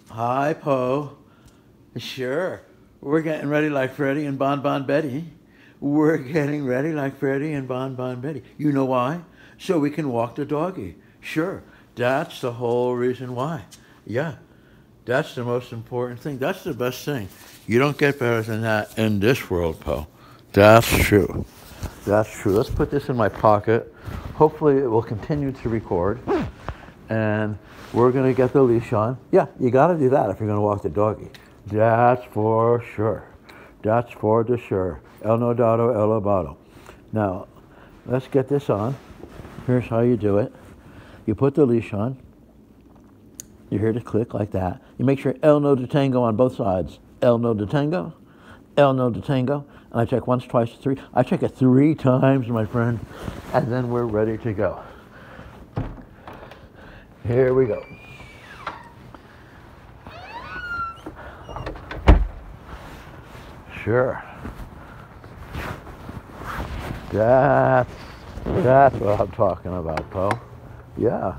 Hi, Poe. Sure. We're getting ready like Freddie and Bon Bon Betty. We're getting ready like Freddie and Bon Bon Betty. You know why? So we can walk the doggy. Sure. That's the whole reason why. Yeah. That's the most important thing. That's the best thing. You don't get better than that in this world, Poe. That's true. That's true. Let's put this in my pocket. Hopefully it will continue to record. And we're going to get the leash on. Yeah, you got to do that if you're going to walk the doggy. That's for sure. That's for the sure. El nodado, el abado. Now, let's get this on. Here's how you do it. You put the leash on. You hear the click like that. You make sure el no detango on both sides. El no detango, el no detango. And I check once, twice, three. I check it 3 times, my friend. And then we're ready to go. Here we go. Sure. That's what I'm talking about, Poe. Yeah.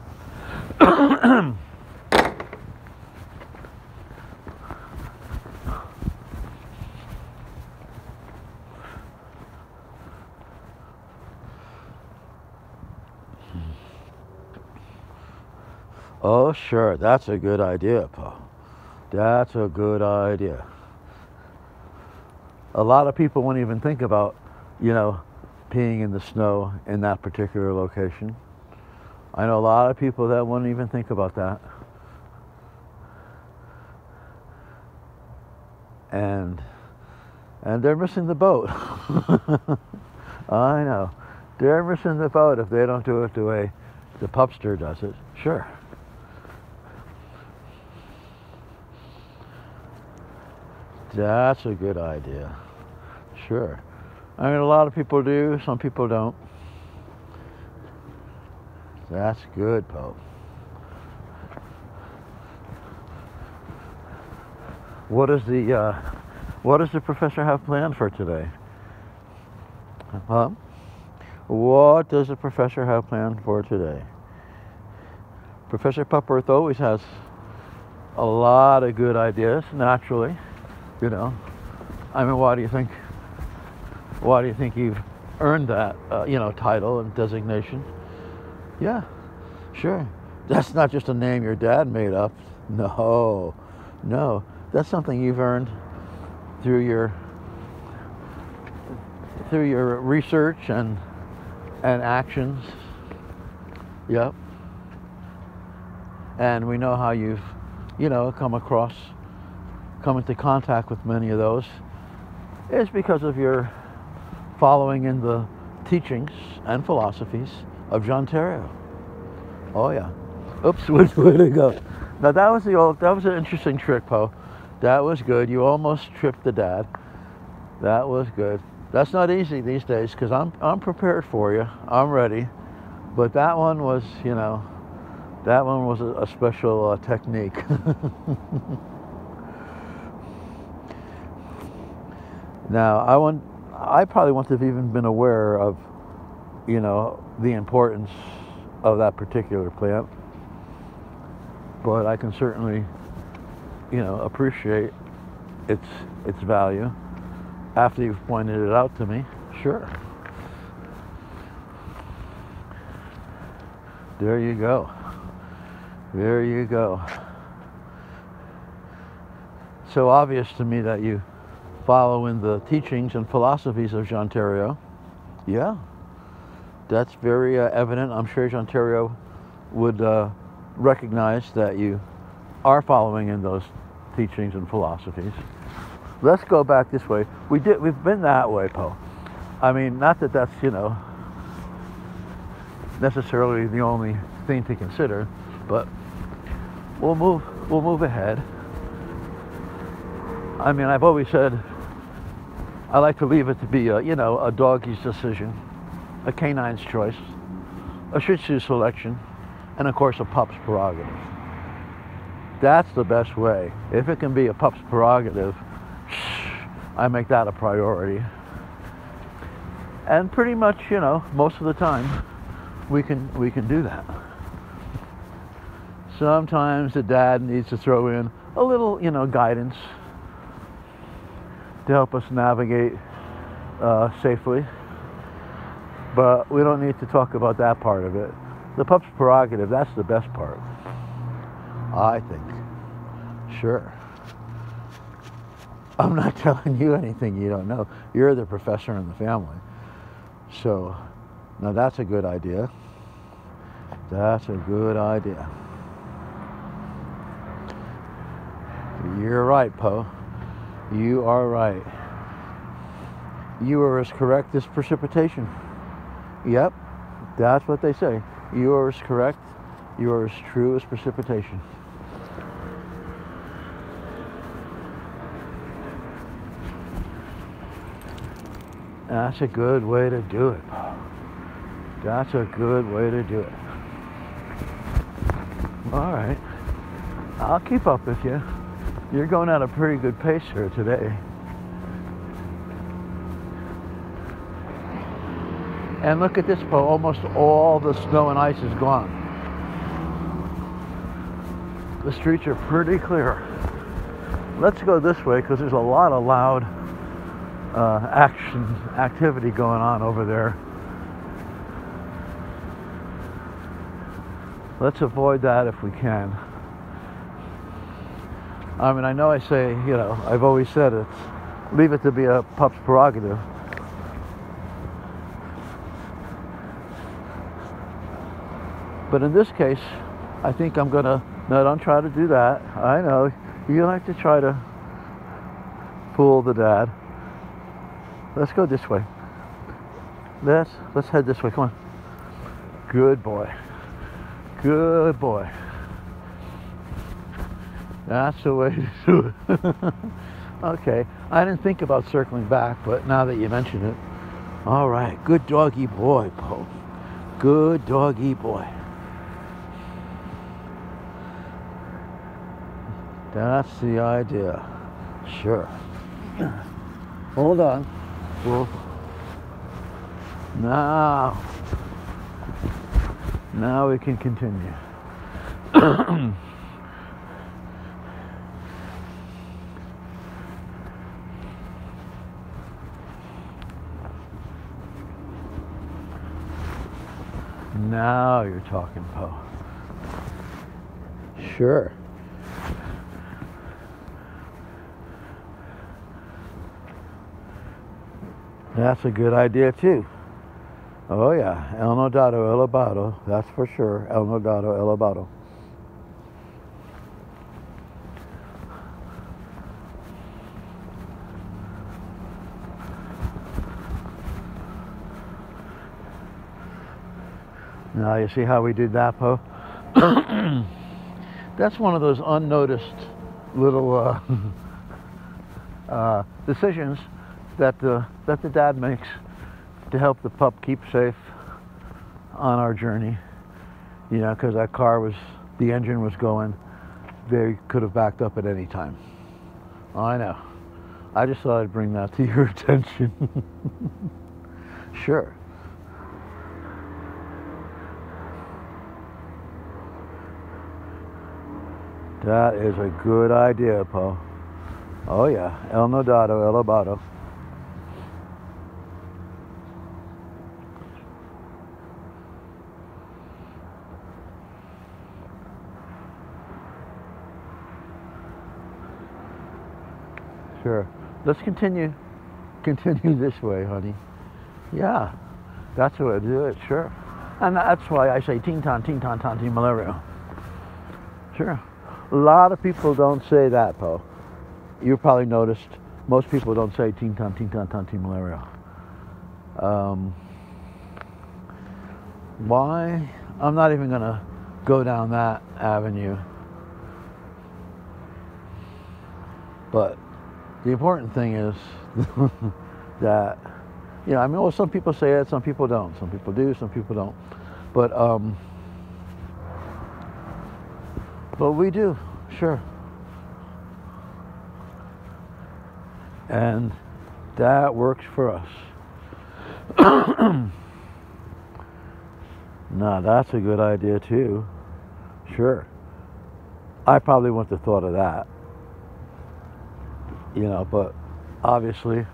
Oh, sure. That's a good idea, Poe. That's a good idea. A lot of people won't even think about, peeing in the snow in that particular location. I know a lot of people that won't even think about that. And they're missing the boat. I know. They're missing the boat if they don't do it the way the pupster does it. Sure. That's a good idea. Sure. I mean, a lot of people do, some people don't. That's good, Poe. What does the professor have planned for today? Huh? What does the professor have planned for today? Professor Pupworth always has a lot of good ideas, naturally. I mean, why do you think you've earned that, title and designation? Yeah, sure. That's not just a name your dad made up. No. That's something you've earned through your research and actions. Yep. And we know how you've, come into contact with many of those. It's because of your following in the teachings and philosophies of John Terrio. Oh yeah. Oops, way to go. Now that was an interesting trick, Poe. That was good. You almost tripped the dad. That was good. That's not easy these days because I'm prepared for you. I'm ready. But that one was, a special technique. Now, I probably wouldn't have even been aware of, the importance of that particular plant. But I can certainly, appreciate its value after you've pointed it out to me. Sure. There you go. There you go. So obvious to me that you follow in the teachings and philosophies of John Terrio. Yeah, that's very evident. I'm sure John Terrio would recognize that you are following in those teachings and philosophies. Let's go back this way. We've been that way, Poe. I mean, not that that's, necessarily the only thing to consider, but we'll move ahead. I mean, I've always said I like to leave it to be a doggy's decision, a canine's choice, a Shih Tzu selection, and of course a pup's prerogative. That's the best way. If it can be a pup's prerogative, I make that a priority. And pretty much, most of the time, we can do that. Sometimes the dad needs to throw in a little, guidance to help us navigate safely. But we don't need to talk about that part of it. The pup's prerogative, that's the best part, I think. Sure. I'm not telling you anything you don't know. You're the professor in the family. So, now that's a good idea. That's a good idea. You're right, Poe. You are right. You are as correct as precipitation. Yep, that's what they say. You are as correct. You are as true as precipitation. That's a good way to do it. That's a good way to do it. All right. I'll keep up with you. You're going at a pretty good pace here today. And look at this, Poe. Almost all the snow and ice is gone. The streets are pretty clear. Let's go this way because there's a lot of loud activity going on over there. Let's avoid that if we can. I mean, I know I say, I've always said leave it to be a pup's prerogative. But in this case, I think I'm no, don't try to do that. I know, you like to try to fool the dad. Let's go this way. Let's head this way, come on. Good boy. Good boy. That's the way to do it. Okay, I didn't think about circling back, but now that you mention it. All right, good doggy boy, Poe. Good doggy boy. That's the idea. Sure. Hold on. Now we can continue. Now you're talking, Poe. Sure. That's a good idea too. Oh yeah, El Nodado, El Abado, that's for sure. El Nodado, El Abado. Now you see how we did that, Poe? That's one of those unnoticed little decisions that the dad makes to help the pup keep safe on our journey. Because that car the engine was going. They could have backed up at any time. I know. I just thought I'd bring that to your attention. Sure. That is a good idea, Poe. Oh yeah, El Nodado, El Abado. Sure. Let's continue this way, honey. Yeah, that's the way to do it, sure. And that's why I say Tintan, Tintan, Tanti Malario. Sure. A lot of people don't say that, Poe. You probably noticed most people don't say Tintan, Tintan, Tanti Malario. Why? I'm not even going to go down that avenue. But the important thing is that, some people say it, some people don't. Some people do, some people don't. But we do, sure. And that works for us. Now, that's a good idea too. Sure. I probably wouldn't have thought of that, you know, but obviously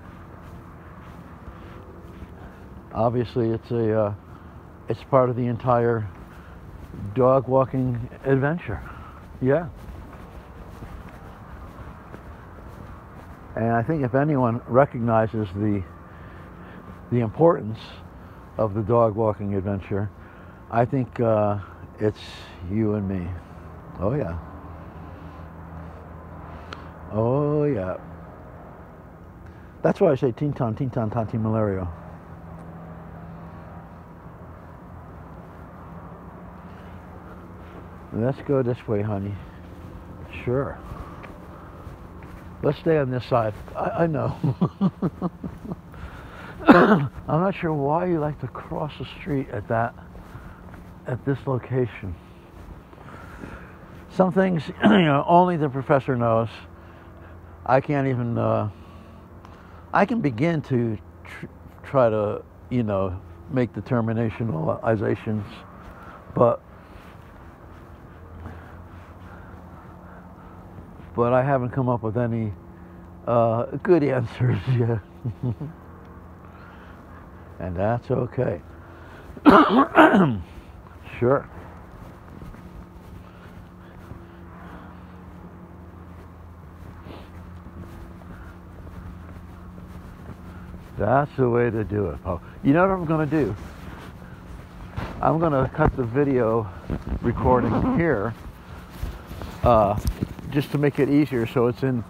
it's part of the entire dog walking adventure. Yeah. And I think if anyone recognizes the importance of the dog walking adventure, I think it's you and me. Oh yeah. Oh yeah. That's why I say Tintan, Tintan, Tanti Malario. Let's go this way, honey. Sure. Let's stay on this side. I know. I'm not sure why you like to cross the street at this location. Some things, you know, only the professor knows. I can't even. I can begin to try to, you know, make determinationalizations, but I haven't come up with any good answers yet. And that's okay. Sure. That's the way to do it, Paul. You know what I'm going to do? I'm going to cut the video recording here, just to make it easier, so it's in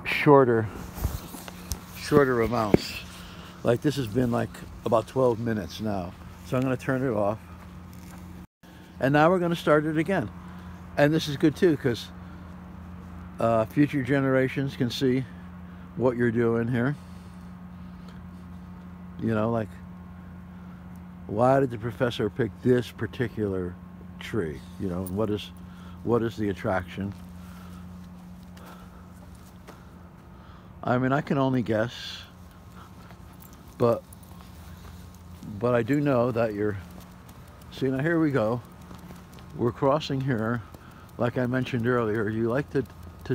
shorter amounts. Like this has been like about 12 minutes now, so I'm going to turn it off, and now we're going to start it again. And this is good too, because future generations can see what you're doing here. You know, like, why did the professor pick this particular tree? You know, and what is the attraction? I mean, I can only guess, but I do know that you're. See, now here we go. We're crossing here, like I mentioned earlier. You like to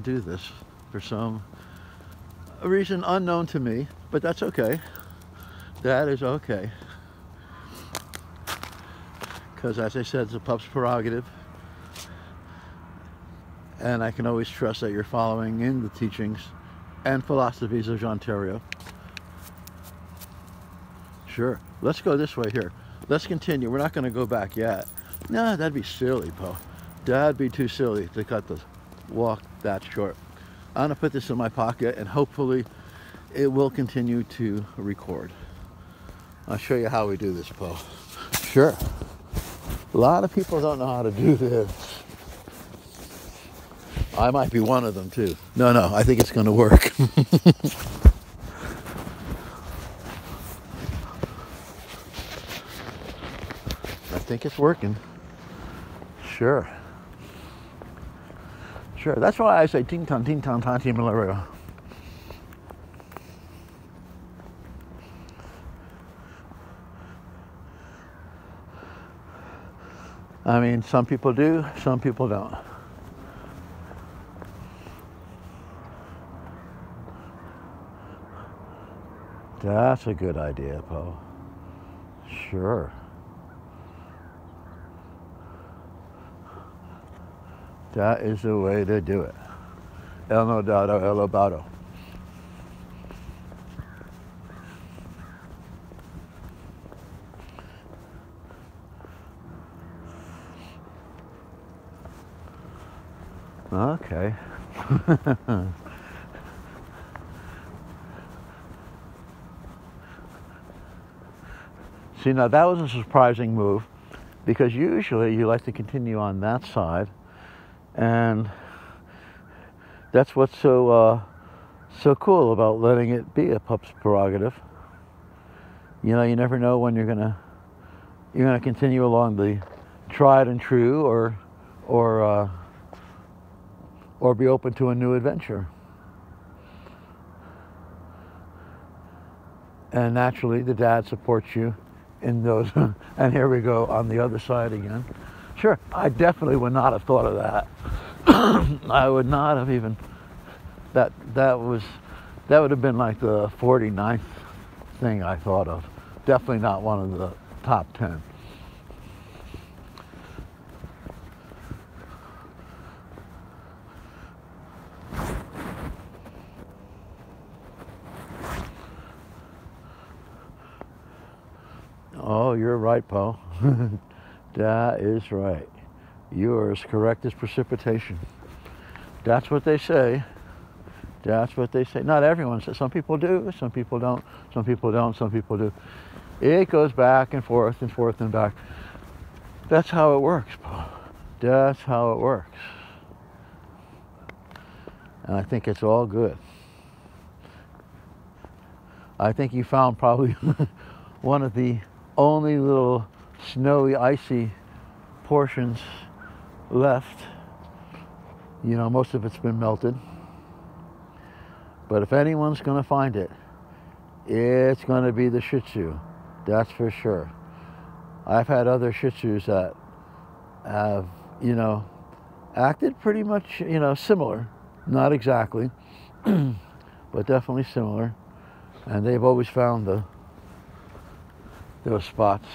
do this for some reason unknown to me, but that's okay. That is okay. Because as I said, it's a pup's prerogative. And I can always trust that you're following in the teachings and philosophies of Jean Thériault. Sure. Let's go this way here. Let's continue. We're not going to go back yet. No, that'd be silly, Poe. That'd be too silly to cut the walk that short. I'm going to put this in my pocket, and hopefully it will continue to record. I'll show you how we do this, Poe. Sure. A lot of people don't know how to do this. I might be one of them, too. No, I think it's going to work. I think it's working. Sure. Sure. That's why I say Tintan, Tintan, Tanti Malario. I mean, some people do, some people don't. That's a good idea, Poe. Sure. That is the way to do it. El nodado, el obado. Okay. See, now that was a surprising move, because usually you like to continue on that side, and that's what's so cool about letting it be a pup's prerogative. You know, you never know when you're gonna continue along the tried and true, or be open to a new adventure. And naturally, the dad supports you in those. And here we go on the other side again. Sure, I definitely would not have thought of that. I would not have even, that would have been like the 49th thing I thought of. Definitely not one of the top 10. Oh, you're right, Paul. That is right. You are as correct as precipitation. That's what they say. That's what they say. Not everyone says. Some people do, some people don't, some people don't, some people do. It goes back and forth and forth and back. That's how it works, Paul. That's how it works. And I think it's all good. I think you found probably one of the only little snowy, icy portions left. You know, most of it's been melted. But if anyone's going to find it, it's going to be the Shih Tzu. That's for sure. I've had other Shih Tzus that have, you know, acted pretty much, you know, similar. Not exactly, but definitely similar. And they've always found those spots.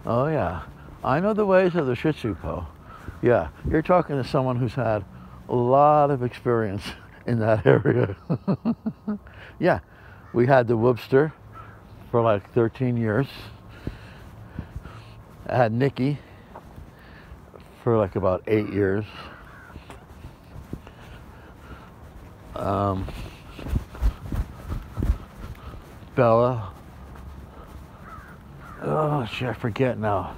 Oh yeah, I know the ways of the Shih Tzu, Po. Yeah, you're talking to someone who's had a lot of experience in that area. Yeah, we had the Whoopster for like 13 years. I had Nikki for like about 8 years. Bella. Oh shit, I forget now.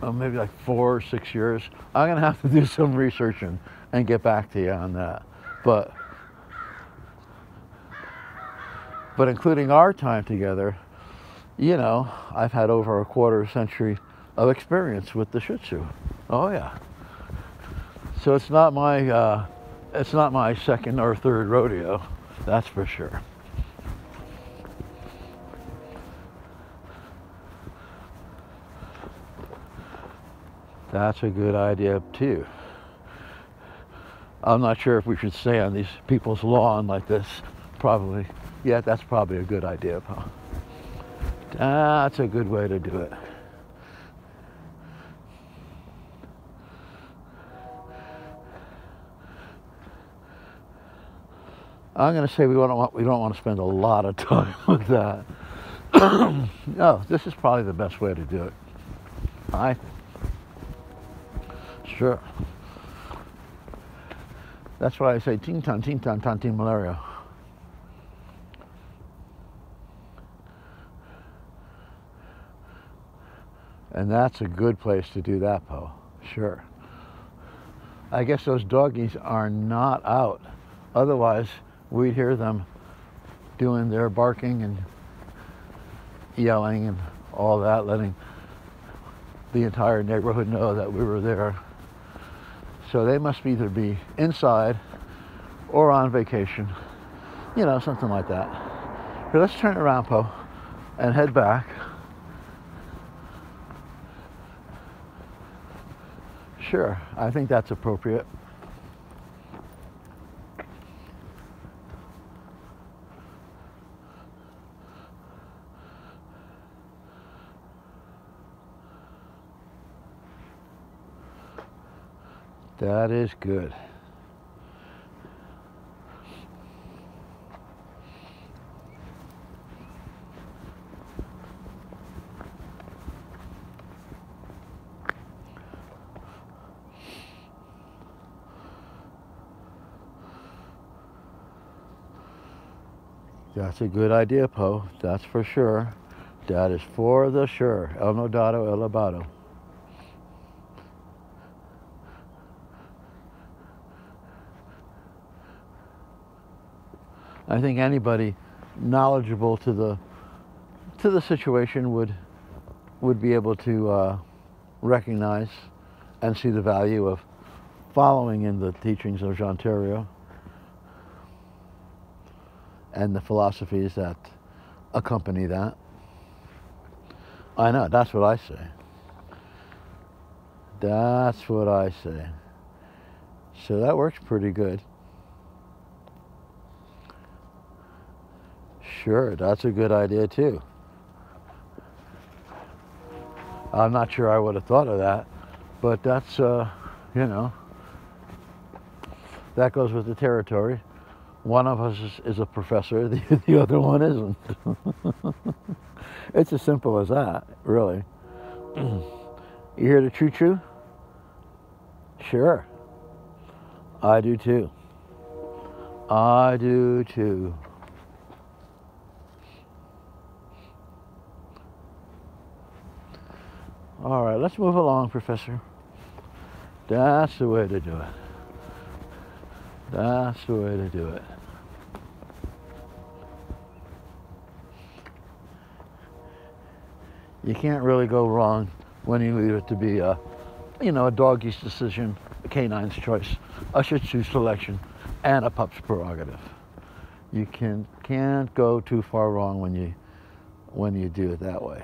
Maybe like 4 or 6 years. I'm gonna have to do some research and get back to you on that. But including our time together, you know, I've had over a quarter century of experience with the Shih Tzu. Oh yeah. So it's not my second or third rodeo, that's for sure. That's a good idea too. I'm not sure if we should stay on these people's lawn like this. Probably. Yeah, that's probably a good idea, Paul. That's a good way to do it. I'm going to say we don't want to spend a lot of time with that. No, this is probably the best way to do it. I think. Sure. That's why I say ting tan, malaria. And that's a good place to do that, Po. Sure. I guess those doggies are not out. Otherwise, we'd hear them doing their barking and yelling and all that, letting the entire neighborhood know that we were there. So they must either be inside or on vacation, you know, something like that. Here, let's turn around, Po, and head back. Sure, I think that's appropriate. That is good. That's a good idea, Po. That's for sure. That is for the sure. El nodado, el abado. I think anybody knowledgeable to the situation would be able to recognize and see the value of following in the teachings of Jean Theriot and the philosophies that accompany that. I know, that's what I say. That's what I say. So that works pretty good. Sure, that's a good idea too. I'm not sure I would have thought of that, but that's, you know, that goes with the territory. One of us is a professor, the other one isn't. It's as simple as that, really. You hear the choo-choo? Sure. I do too. I do too. All right, let's move along, Professor. That's the way to do it. That's the way to do it. You can't really go wrong when you leave it to be a, you know, a doggy's decision, a canine's choice, a Shih Tzu selection, and a pup's prerogative. You can't go too far wrong when you do it that way.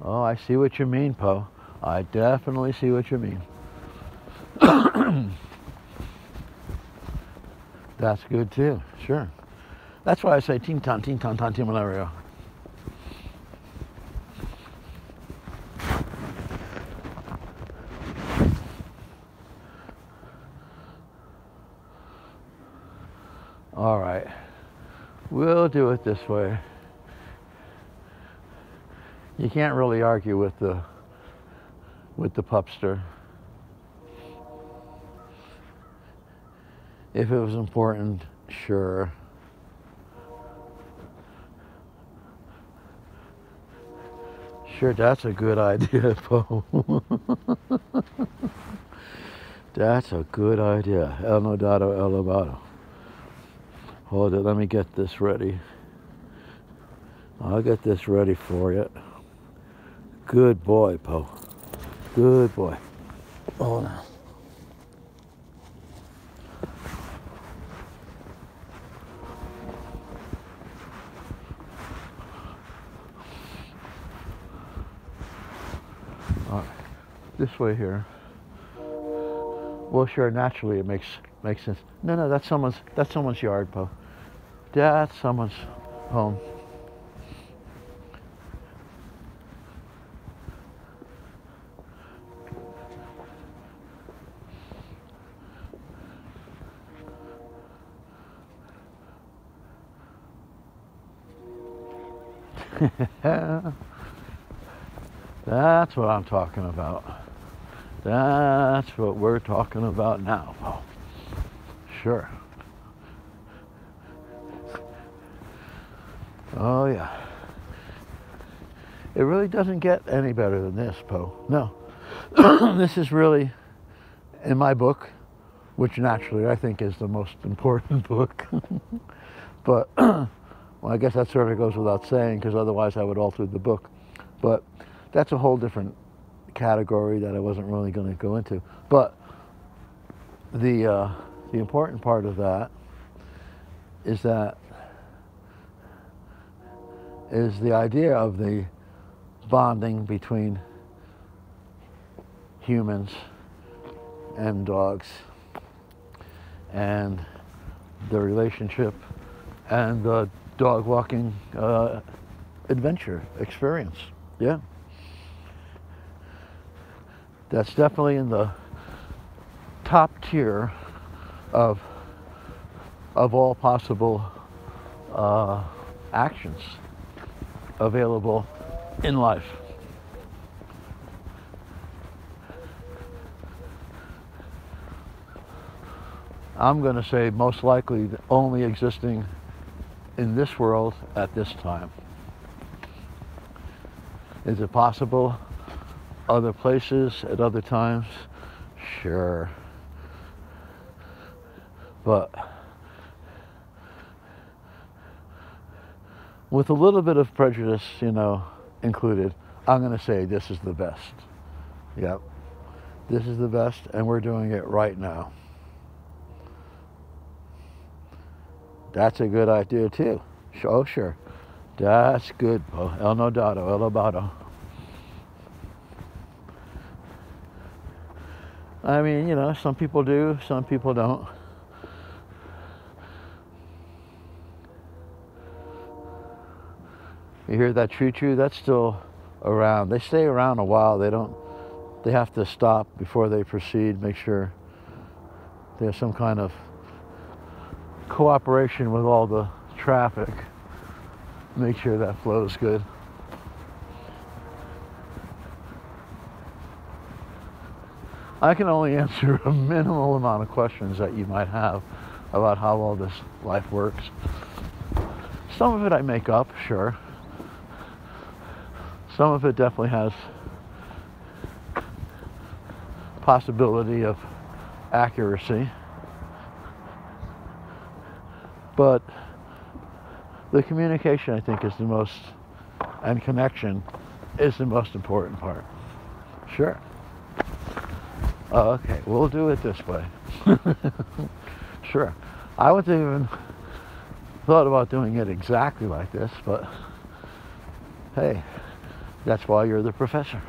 Oh, I see what you mean, Poe. I definitely see what you mean. That's good too, sure. That's why I say tin tan, malaria. All right, we'll do it this way. You can't really argue with the pupster. If it was important, sure. Sure, that's a good idea, Poe. That's a good idea. El nodado, el lobado. Hold it, let me get this ready. I'll get this ready for you. Good boy, Poe. Good boy. Hold on. All right. This way here. Well, sure. Naturally, it makes sense. No, that's someone's yard, Poe. That's someone's home. That's what I'm talking about. That's what we're talking about now, Poe. Sure. Oh yeah. It really doesn't get any better than this, Poe. No. This is really, in my book, which naturally I think is the most important book. But, well, I guess that sort of goes without saying, because otherwise I would alter the book. But that's a whole different category that I wasn't really going to go into. But the important part of that is the idea of the bonding between humans and dogs, and the relationship and the dog walking adventure experience. Yeah. That's definitely in the top tier of all possible actions available in life. I'm going to say most likely only existing in this world at this time. Is it possible other places at other times? Sure. But with a little bit of prejudice, included, I'm going to say this is the best. Yep. This is the best, and we're doing it right now. That's a good idea too. Oh, sure. That's good. Oh, el nodado, el abado. I mean, you know, some people do, some people don't. You hear that choo-choo? That's still around. They stay around a while. They have to stop before they proceed, make sure there's some kind of cooperation with all the traffic. Make sure that flows good. I can only answer a minimal amount of questions that you might have about how all this life works. Some of it I make up, sure. Some of it definitely has possibility of accuracy. But the communication, I think, is the most, and connection is the most important part. Sure. Okay, we'll do it this way. Sure. I wouldn't even thought about doing it exactly like this, but hey, that's why you're the professor.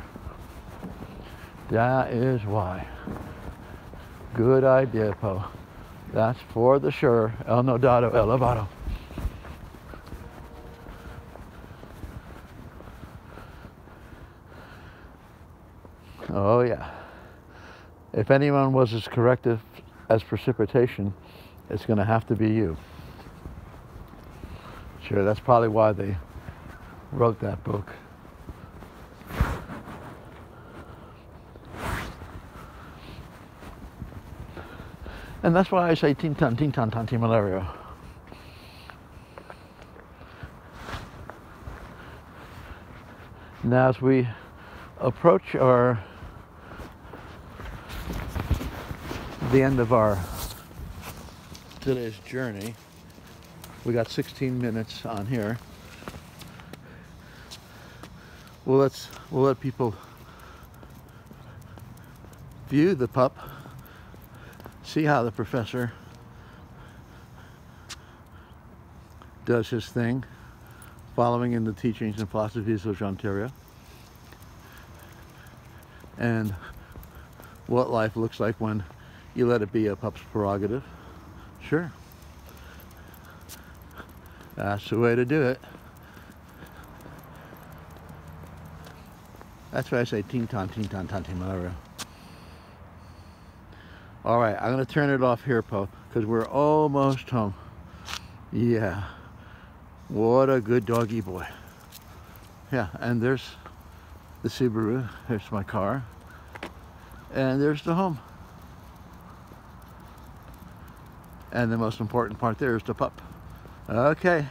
That is why. Good idea, Poe. That's for the sure. El nodado, el elevado. Oh yeah. If anyone was as corrective as precipitation, it's going to have to be you. Sure, that's probably why they wrote that book. And that's why I say tintan, tintan, tanti malaria. Now as we approach the end of our today's journey, we got 16 minutes on here. We'll let people view the pup, see how the professor does his thing, following in the teachings and philosophies of Jean Thériault, and what life looks like when you let it be a pup's prerogative. Sure. That's the way to do it. That's why I say tintan, tintan, tanti malaria. All right, I'm going to turn it off here, Poe, because we're almost home. Yeah. What a good doggy boy. Yeah, and there's the Subaru. There's my car. And there's the home. And the most important part there is the pup. Okay.